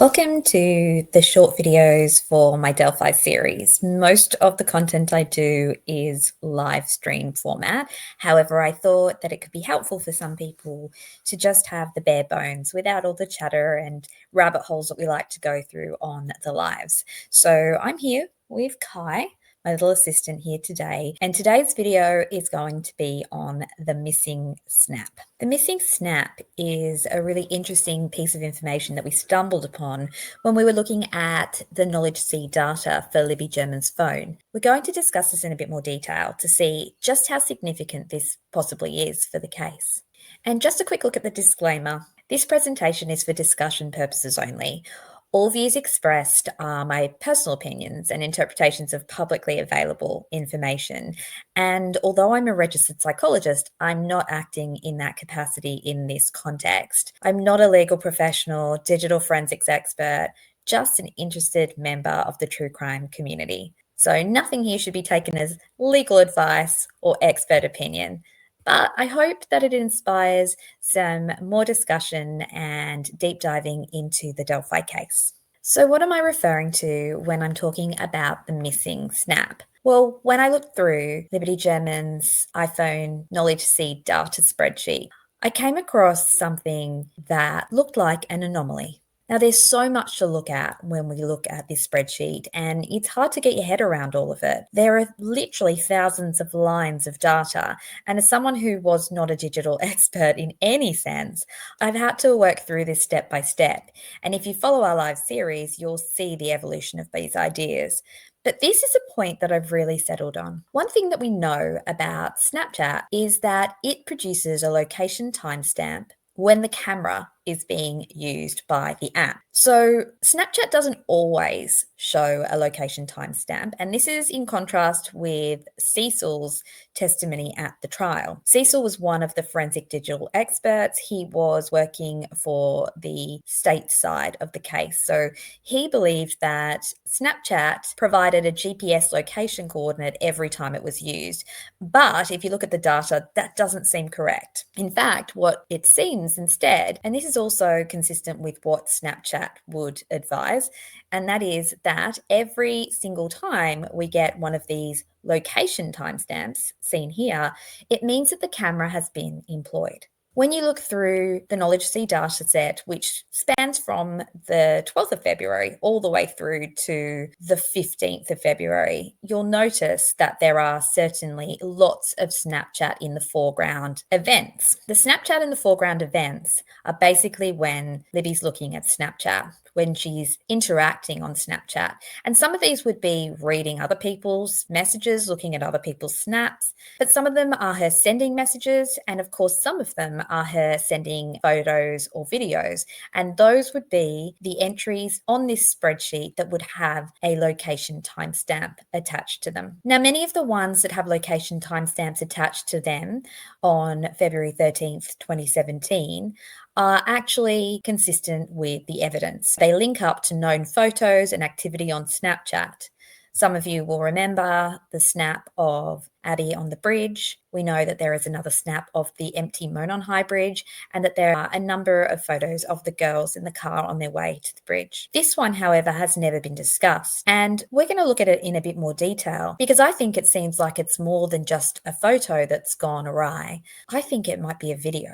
Welcome to the short videos for my Delphi series. Most of the content I do is live stream format. However, I thought that it could be helpful for some people to just have the bare bones without all the chatter and rabbit holes that we like to go through on the lives. So I'm here with Kai, my little assistant here today, and today's video is going to be on the missing snap. The missing snap is a really interesting piece of information that we stumbled upon when we were looking at the Knowledge C data for Libby German's phone. We're going to discuss this in a bit more detail to see just how significant this possibly is for the case. And just a quick look at the disclaimer. This presentation is for discussion purposes only. All views expressed are my personal opinions and interpretations of publicly available information. And although I'm a registered psychologist, I'm not acting in that capacity in this context. I'm not a legal professional, digital forensics expert, just an interested member of the true crime community. So nothing here should be taken as legal advice or expert opinion. But I hope that it inspires some more discussion and deep diving into the Delphi case. So what am I referring to when I'm talking about the missing snap? Well, when I looked through Liberty German's iPhone Knowledge C data spreadsheet, I came across something that looked like an anomaly. Now, there's so much to look at when we look at this spreadsheet, and it's hard to get your head around all of it. There are literally thousands of lines of data, and as someone who was not a digital expert in any sense, I've had to work through this step by step. And if you follow our live series, you'll see the evolution of these ideas. But this is a point that I've really settled on. One thing that we know about Snapchat is that it produces a location timestamp when the camera is being used by the app. So Snapchat doesn't always show a location timestamp, and this is in contrast with Cecil's testimony at the trial. Cecil was one of the forensic digital experts. He was working for the state side of the case. So he believed that Snapchat provided a GPS location coordinate every time it was used. But if you look at the data, that doesn't seem correct. In fact, what it seems instead, and this is also consistent with what Snapchat would advise, and that is that every single time we get one of these location timestamps seen here, it means that the camera has been employed. When you look through the Knowledge C data set, which spans from the 12th of February all the way through to the 15th of February, you'll notice that there are certainly lots of Snapchat in the foreground events. The Snapchat in the foreground events are basically when Libby's looking at Snapchat, when she's interacting on Snapchat. And some of these would be reading other people's messages, looking at other people's snaps, but some of them are her sending messages, and of course some of them are her sending photos or videos. And those would be the entries on this spreadsheet that would have a location timestamp attached to them. Now, many of the ones that have location timestamps attached to them on February 13th, 2017, are actually consistent with the evidence. They link up to known photos and activity on Snapchat. Some of you will remember the snap of Addie on the bridge. We know that there is another snap of the empty Monon High Bridge, and that there are a number of photos of the girls in the car on their way to the bridge. This one, however, has never been discussed, and we're going to look at it in a bit more detail because I think it seems like it's more than just a photo that's gone awry. I think it might be a video.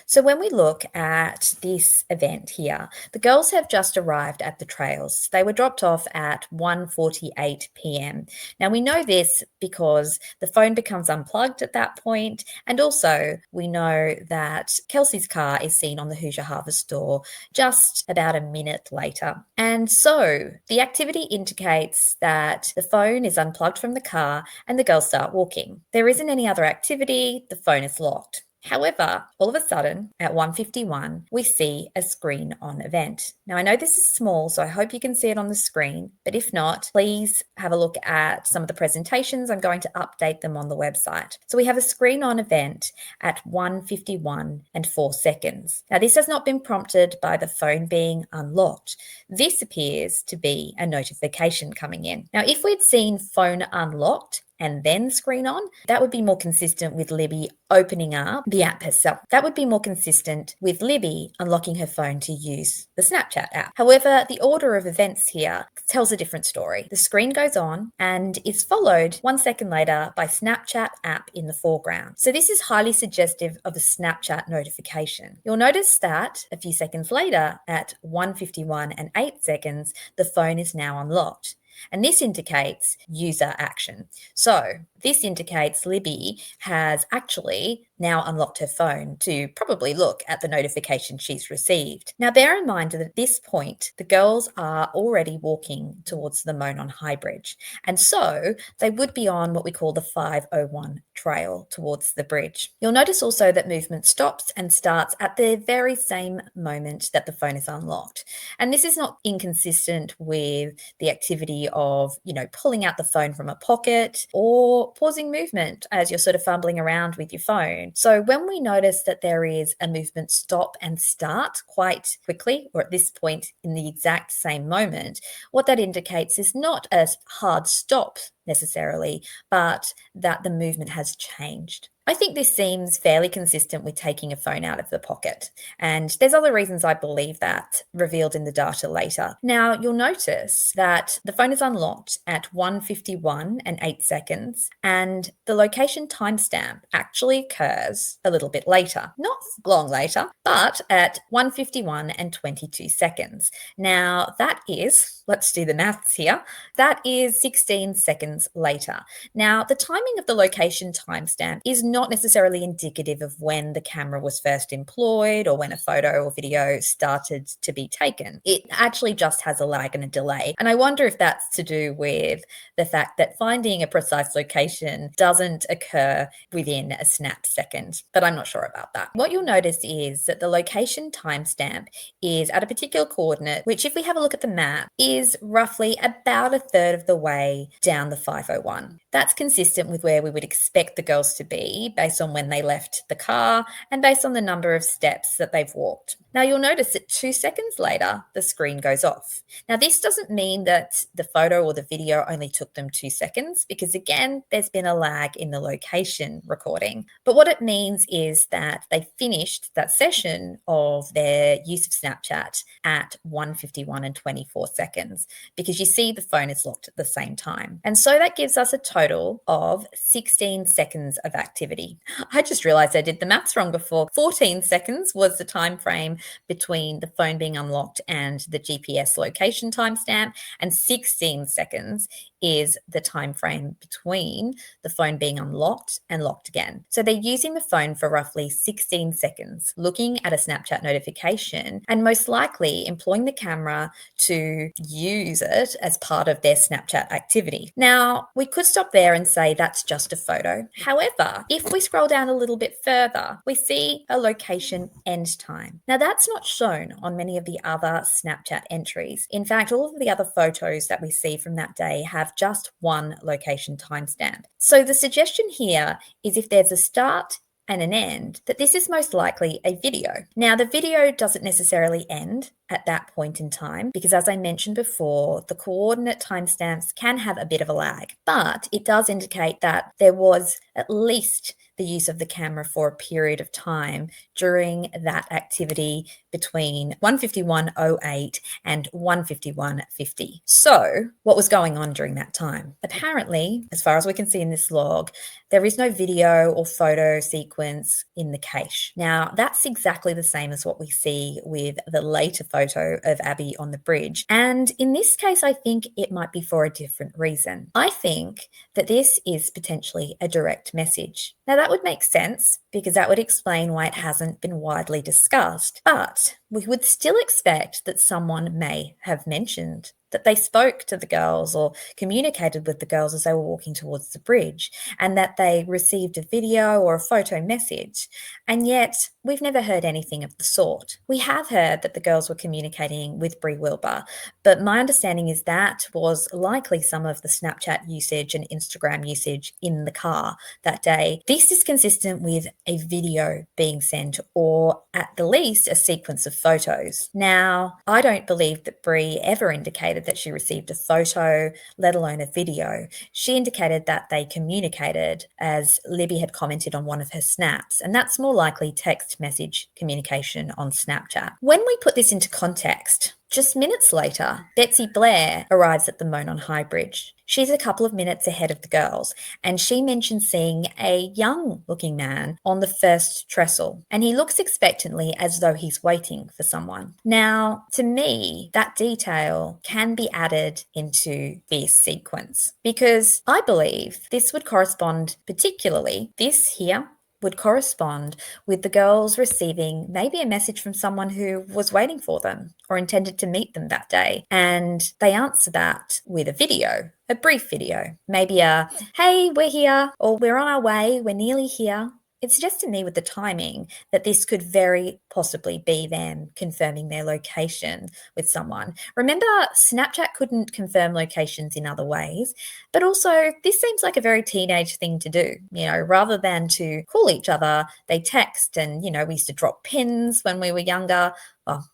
So when we look at this event here, the girls have just arrived at the trails. They were dropped off at 1:48 p.m. Now we know this because the phone becomes unplugged at that point, and also we know that Kelsey's car is seen on the Hoosier Harvest store just about a minute later. And so the activity indicates that the phone is unplugged from the car and the girls start walking. There isn't any other activity, the phone is locked. However, all of a sudden, at 1:51, we see a screen on event. Now, I know this is small, so I hope you can see it on the screen, but if not, please have a look at some of the presentations. I'm going to update them on the website. So we have a screen on event at 1:51 and 4 seconds. Now, this has not been prompted by the phone being unlocked. This appears to be a notification coming in. Now, if we'd seen phone unlocked and then screen on, that would be more consistent with Libby opening up the app herself. That would be more consistent with Libby unlocking her phone to use the Snapchat app. However, the order of events here tells a different story. The screen goes on and is followed 1 second later by Snapchat app in the foreground. So this is highly suggestive of a Snapchat notification. You'll notice that a few seconds later, at 1:51 and 8 seconds, the phone is now unlocked. And this indicates user action. So this indicates Libby has actually now unlocked her phone to probably look at the notification she's received. Now, bear in mind that at this point, the girls are already walking towards the Monon High Bridge. And so they would be on what we call the 501 trail towards the bridge. You'll notice also that movement stops and starts at the very same moment that the phone is unlocked. And this is not inconsistent with the activity of, pulling out the phone from a pocket or pausing movement as you're sort of fumbling around with your phone. So when we notice that there is a movement stop and start quite quickly, or at this point in the exact same moment, what that indicates is not a hard stop necessarily, but that the movement has changed. I think this seems fairly consistent with taking a phone out of the pocket. And there's other reasons I believe that, revealed in the data later. Now, you'll notice that the phone is unlocked at 1:51 and 8 seconds, and the location timestamp actually occurs a little bit later. Not long later, but at 1:51 and 22 seconds. Now, that is, let's do the maths here, that is 16 seconds later. Now, the timing of the location timestamp is not necessarily indicative of when the camera was first employed or when a photo or video started to be taken. It actually just has a lag and a delay. And I wonder if that's to do with the fact that finding a precise location doesn't occur within a snap second, but I'm not sure about that. What you'll notice is that the location timestamp is at a particular coordinate, which if we have a look at the map, is roughly about a third of the way down the 501. That's consistent with where we would expect the girls to be based on when they left the car and based on the number of steps that they've walked. Now, you'll notice that 2 seconds later, the screen goes off. Now, this doesn't mean that the photo or the video only took them 2 seconds, because again, there's been a lag in the location recording. But what it means is that they finished that session of their use of Snapchat at 1:51 and 24 seconds, because you see the phone is locked at the same time. And so that gives us a total of 16 seconds of activity. I just realized I did the maths wrong before. 14 seconds was the time frame between the phone being unlocked and the GPS location timestamp, and 16 seconds is the time frame between the phone being unlocked and locked again. So they're using the phone for roughly 16 seconds, looking at a Snapchat notification, and most likely employing the camera to use it as part of their Snapchat activity. Now, we could stop there and say that's just a photo. However, if we scroll down a little bit further, we see a location end time. Now, that's not shown on many of the other Snapchat entries. In fact, all of the other photos that we see from that day have just one location timestamp. So the suggestion here is if there's a start and an end, that this is most likely a video. Now, the video doesn't necessarily end at that point in time, because as I mentioned before, the coordinate timestamps can have a bit of a lag, but it does indicate that there was at least the use of the camera for a period of time during that activity between 1:51:08 and 1:51:50. So what was going on during that time? Apparently, as far as we can see in this log, there is no video or photo sequence in the cache. Now, that's exactly the same as what we see with the later photo of Abby on the bridge. And in this case, I think it might be for a different reason. I think that this is potentially a direct message. Now, that would make sense because that would explain why it hasn't been widely discussed. But we would still expect that someone may have mentioned that they spoke to the girls or communicated with the girls as they were walking towards the bridge, and that they received a video or a photo message. And yet, we've never heard anything of the sort. We have heard that the girls were communicating with Bree Wilbur, but my understanding is that was likely some of the Snapchat usage and Instagram usage in the car that day. This is consistent with a video being sent, or at the least a sequence of photos. Now, I don't believe that Bree ever indicated that she received a photo, let alone a video. She indicated that they communicated, as Libby had commented on one of her snaps, and that's more likely text message communication on Snapchat. When we put this into context, just minutes later, Betsy Blair arrives at the Monon High Bridge. She's a couple of minutes ahead of the girls, and she mentions seeing a young-looking man on the first trestle, and he looks expectantly as though he's waiting for someone. Now, to me, that detail can be added into this sequence because I believe this would correspond particularly, this here, would correspond with the girls receiving maybe a message from someone who was waiting for them or intended to meet them that day. And they answer that with a video, a brief video, maybe a, hey, we're here, or we're on our way, we're nearly here. It suggests to me with the timing that this could very possibly be them confirming their location with someone. Remember, Snapchat couldn't confirm locations in other ways, but also this seems like a very teenage thing to do. Rather than to call each other, they text and, we used to drop pins when we were younger. Well,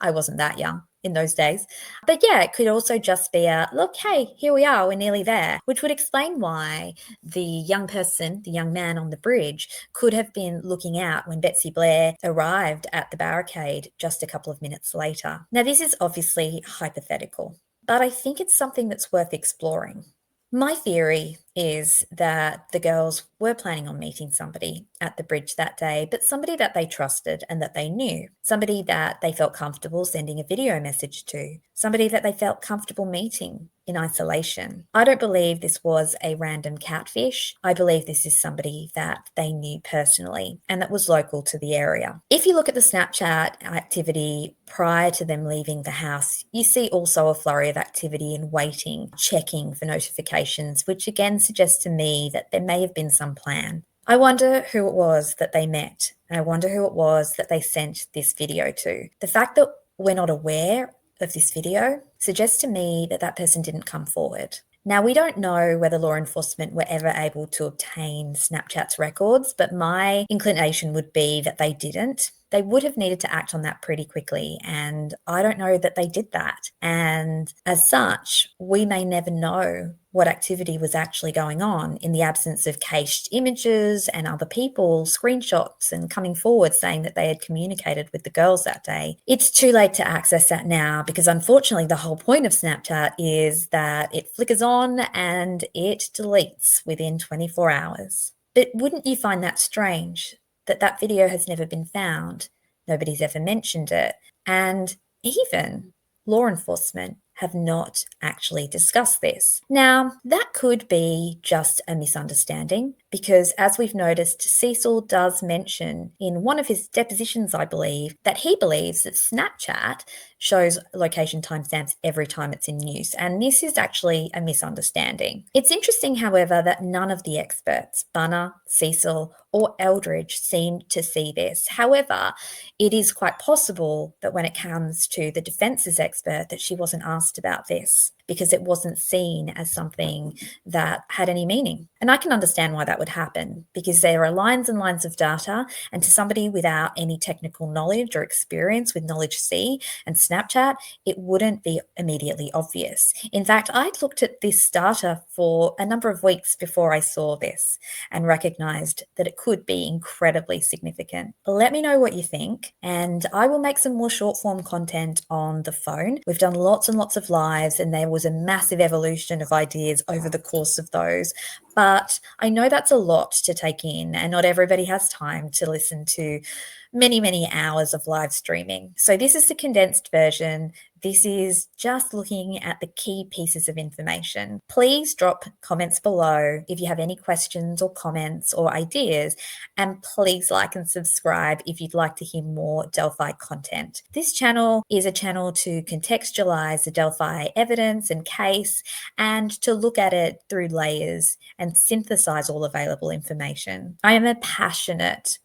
I wasn't that young in those days. But yeah, it could also just be a, look, hey, here we are, we're nearly there, which would explain why the young person, the young man on the bridge, could have been looking out when Betsy Blair arrived at the barricade just a couple of minutes later. Now, this is obviously hypothetical, but I think it's something that's worth exploring. My theory is that the girls were planning on meeting somebody at the bridge that day, but somebody that they trusted and that they knew, somebody that they felt comfortable sending a video message to, somebody that they felt comfortable meeting in isolation. I don't believe this was a random catfish. I believe this is somebody that they knew personally and that was local to the area. If you look at the Snapchat activity prior to them leaving the house, you see also a flurry of activity and waiting, checking for notifications, which again suggests to me that there may have been some plan. I wonder who it was that they met, and I wonder who it was that they sent this video to. The fact that we're not aware of this video suggests to me that that person didn't come forward. Now, we don't know whether law enforcement were ever able to obtain Snapchat's records, but my inclination would be that they didn't. They would have needed to act on that pretty quickly, and I don't know that they did that. And as such, we may never know what activity was actually going on in the absence of cached images and other people, screenshots, and coming forward saying that they had communicated with the girls that day. It's too late to access that now because unfortunately the whole point of Snapchat is that it flickers on and it deletes within 24 hours. But wouldn't you find that strange that that video has never been found? Nobody's ever mentioned it. And even law enforcement have not actually discussed this. Now, that could be just a misunderstanding because, as we've noticed, Cecil does mention in one of his depositions, I believe, that he believes that Snapchat shows location timestamps every time it's in use, and this is actually a misunderstanding. It's interesting, however, that none of the experts, Bunner, Cecil, or Eldridge, seem to see this. However, it is quite possible that when it comes to the defense's expert, that she wasn't asked about this because it wasn't seen as something that had any meaning. And I can understand why that would happen because there are lines and lines of data, and to somebody without any technical knowledge or experience with Knowledge C and Snapchat, it wouldn't be immediately obvious. In fact, I'd looked at this data for a number of weeks before I saw this and recognized that it could be incredibly significant. Let me know what you think, and I will make some more short form content on the phone. We've done lots and lots of lives, and there was a massive evolution of ideas over the course of those. But I know that's a lot to take in, and not everybody has time to listen to many, many hours of live streaming. So this is the condensed version. This is just looking at the key pieces of information. Please drop comments below if you have any questions or comments or ideas, and please like and subscribe if you'd like to hear more Delphi content. This channel is a channel to contextualize the Delphi evidence and case and to look at it through layers and synthesize all available information. I am a passionate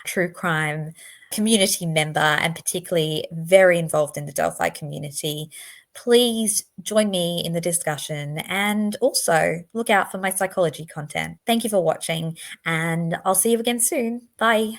true crime community member and particularly very involved in the Delphi community. Please join me in the discussion and also look out for my psychology content. Thank you for watching, and I'll see you again soon. Bye.